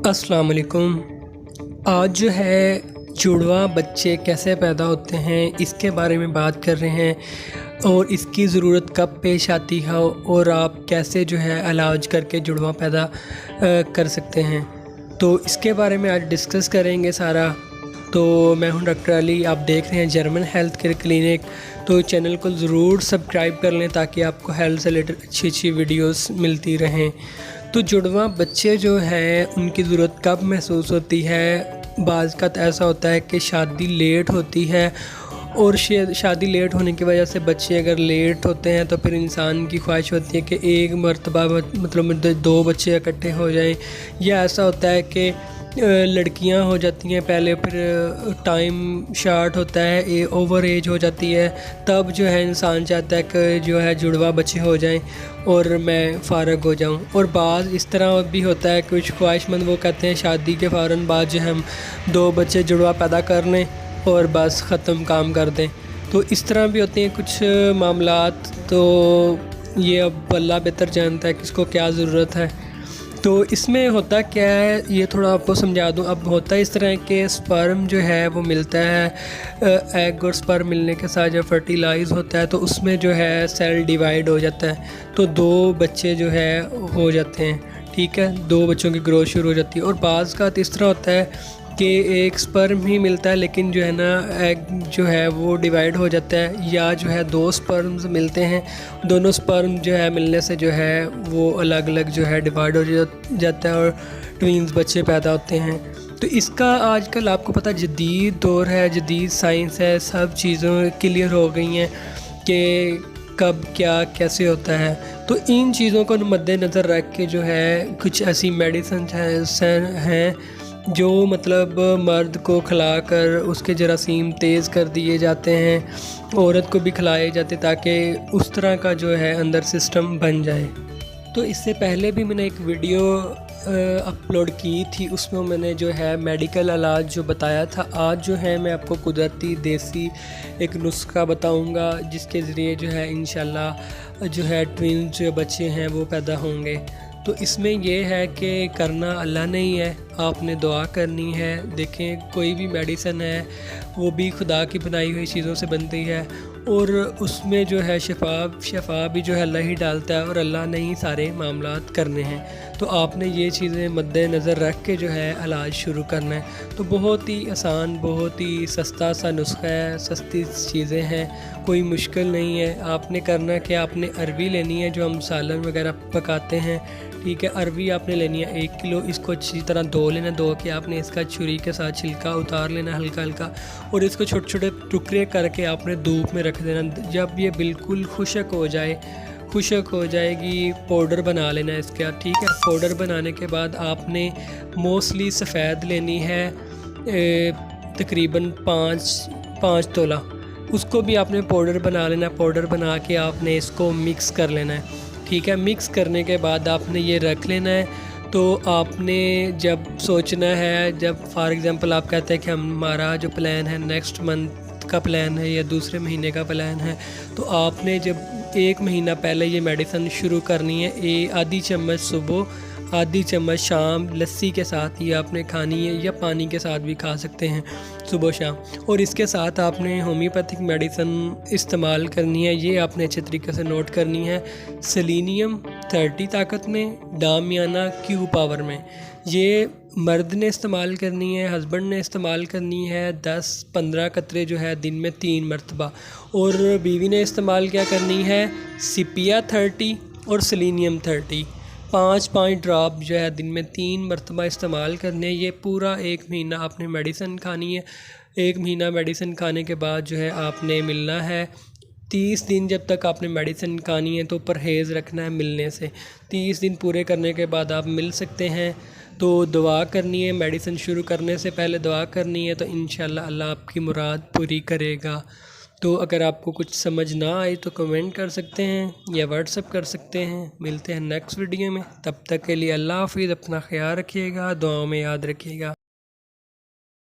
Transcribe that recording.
अस्सलाम वालेकुम। आज जो है जुड़वा बच्चे कैसे पैदा होते हैं इसके बारे में बात कर रहे हैं और इसकी ज़रूरत कब पेश आती है और आप कैसे जो है इलाज करके जुड़वा पैदा कर सकते हैं, तो इसके बारे में आज डिस्कस करेंगे सारा। तो मैं हूं डॉक्टर अली, आप देख रहे हैं जर्मन हेल्थ केयर क्लिनिक। तो चैनल को ज़रूर सब्सक्राइब कर लें ताकि आपको हेल्थ से रिलेटेड अच्छी अच्छी वीडियोस मिलती रहें। तो जुड़वा बच्चे जो हैं उनकी ज़रूरत कब महसूस होती है? बाज़ का ऐसा होता है कि शादी लेट होती है और शादी लेट होने की वजह से बच्चे अगर लेट होते हैं तो फिर इंसान की ख्वाहिश होती है कि एक मरतबा मतलब दो बच्चे इकट्ठे हो जाएं, या ऐसा होता है कि लड़कियां हो जाती हैं पहले, फिर टाइम शार्ट होता है, ओवर एज हो जाती है, तब जो है इंसान चाहता है कि जो है जुड़वा बच्चे हो जाएं और मैं फ़ारग हो जाऊं। और बाज़ इस तरह भी होता है, कुछ ख्वाहिशमंद वो कहते हैं शादी के फ़ौरन बाद जो हम दो बच्चे जुड़वा पैदा कर लें और बस ख़त्म काम कर दें। तो इस तरह भी होते हैं कुछ मामलात। तो ये अब अल्लाह बेहतर जानता है किसको क्या ज़रूरत है। तो इसमें होता क्या है ये थोड़ा आपको समझा दूं। अब होता इस तरह के स्पर्म जो है वो मिलता है, एग और स्पर्म मिलने के साथ जब फर्टिलाइज होता है तो उसमें जो है सेल डिवाइड हो जाता है, तो दो बच्चे जो है हो जाते हैं। ठीक है, दो बच्चों की ग्रोथ शुरू हो जाती है। और बाज़ का इस तरह होता है कि एक स्पर्म ही मिलता है लेकिन जो है ना एग जो है वो डिवाइड हो जाता है, या जो है दो स्पर्म्स मिलते हैं, दोनों स्पर्म जो है मिलने से जो है वो अलग अलग जो है डिवाइड हो जाता है और ट्विंस बच्चे पैदा होते हैं। तो इसका आजकल आपको पता जदीद दौर है, जदीद साइंस है, सब चीज़ों क्लियर हो गई हैं कि कब क्या कैसे होता है। तो इन चीज़ों को मद्देनज़र रख के जो है कुछ ऐसी मेडिसिन हैं जो मतलब मर्द को खिलाकर उसके जरासीम तेज़ कर दिए जाते हैं, औरत को भी खिलाए जाते ताकि उस तरह का जो है अंदर सिस्टम बन जाए। तो इससे पहले भी मैंने एक वीडियो अपलोड की थी, उसमें मैंने जो है मेडिकल इलाज जो बताया था। आज जो है मैं आपको कुदरती देसी एक नुस्खा बताऊंगा जिसके ज़रिए जो है इंशाल्लाह जो है ट्विंस जो बच्चे हैं वो पैदा होंगे। तो इसमें यह है कि करना अल्लाह ने ही है, आपने दुआ करनी है। देखें कोई भी मेडिसिन है वो भी खुदा की बनाई हुई चीज़ों से बनती है और उसमें जो है शफा भी जो है अल्लाह ही डालता है और अल्लाह ने ही सारे मामलात करने हैं। तो आपने ये चीज़ें मद्देनज़र रख के जो है इलाज शुरू करना है। तो बहुत ही आसान, बहुत ही सस्ता सा नुस्खा है, सस्ती चीज़ें हैं, कोई मुश्किल नहीं है। आपने करना कि आपने अरवी लेनी है जो हम सालन वगैरह पकाते हैं। ठीक है, अरवी आपने लेनी है 1 किलो। इसको अच्छी तरह धो लेना, धो के आपने इसका छुरी के साथ छिलका उतार लेना हल्का हल्का, और इसको छोटे छोटे टुकड़े करके आपने धूप में रख देना। जब ये बिल्कुल खुश्क हो जाएगी पाउडर बना लेना इसका। ठीक है, पाउडर बनाने के बाद आपने मोस्टली सफ़ेद लेनी है तकरीबन 5 तोला, उसको भी आपने पाउडर बना लेना। पाउडर बना के आपने इसको मिक्स कर लेना है। ठीक है, मिक्स करने के बाद आपने ये रख लेना है। तो आपने जब सोचना है, जब फॉर एग्ज़ाम्पल आप कहते हैं कि हमारा जो प्लान है नेक्स्ट मंथ का प्लान है या दूसरे महीने का प्लान है, तो आपने जब 1 महीना पहले ये मेडिसिन शुरू करनी है। आधी चम्मच सुबह, आधी चम्मच शाम लस्सी के साथ ये आपने खानी है, या पानी के साथ भी खा सकते हैं सुबह शाम। और इसके साथ आपने होम्योपैथिक मेडिसिन इस्तेमाल करनी है, ये आपने अच्छे तरीके से नोट करनी है। सेलेनियम 30 ताकत में, डामियाना Q पावर में। ये मर्द ने इस्तेमाल करनी है, हस्बैंड ने इस्तेमाल करनी है 10-15 कतरे जो है दिन में 3 मरतबा। और बीवी ने इस्तेमाल क्या करनी है सिपिया 30 और सेलेनियम 30, 5-5 ड्रॉप जो है दिन में 3 मरतबा इस्तेमाल करने। ये पूरा 1 महीना आपने मेडिसिन खानी है। 1 महीना मेडिसिन खाने के बाद जो है आपने मिलना है। 30 दिन जब तक आपने मेडिसिन खानी है तो परहेज़ रखना है मिलने से। 30 दिन पूरे करने के बाद आप मिल सकते हैं। तो दुआ करनी है, मेडिसिन शुरू करने से पहले दुआ करनी है, तो इंशाल्लाह अल्लाह आपकी मुराद पूरी करेगा। तो अगर आपको कुछ समझ ना आए तो कमेंट कर सकते हैं या व्हाट्सअप कर सकते हैं। मिलते हैं नेक्स्ट वीडियो में, तब तक के लिए अल्लाह हाफिज़। अपना ख्याल रखिएगा, दुआओं में याद रखिएगा।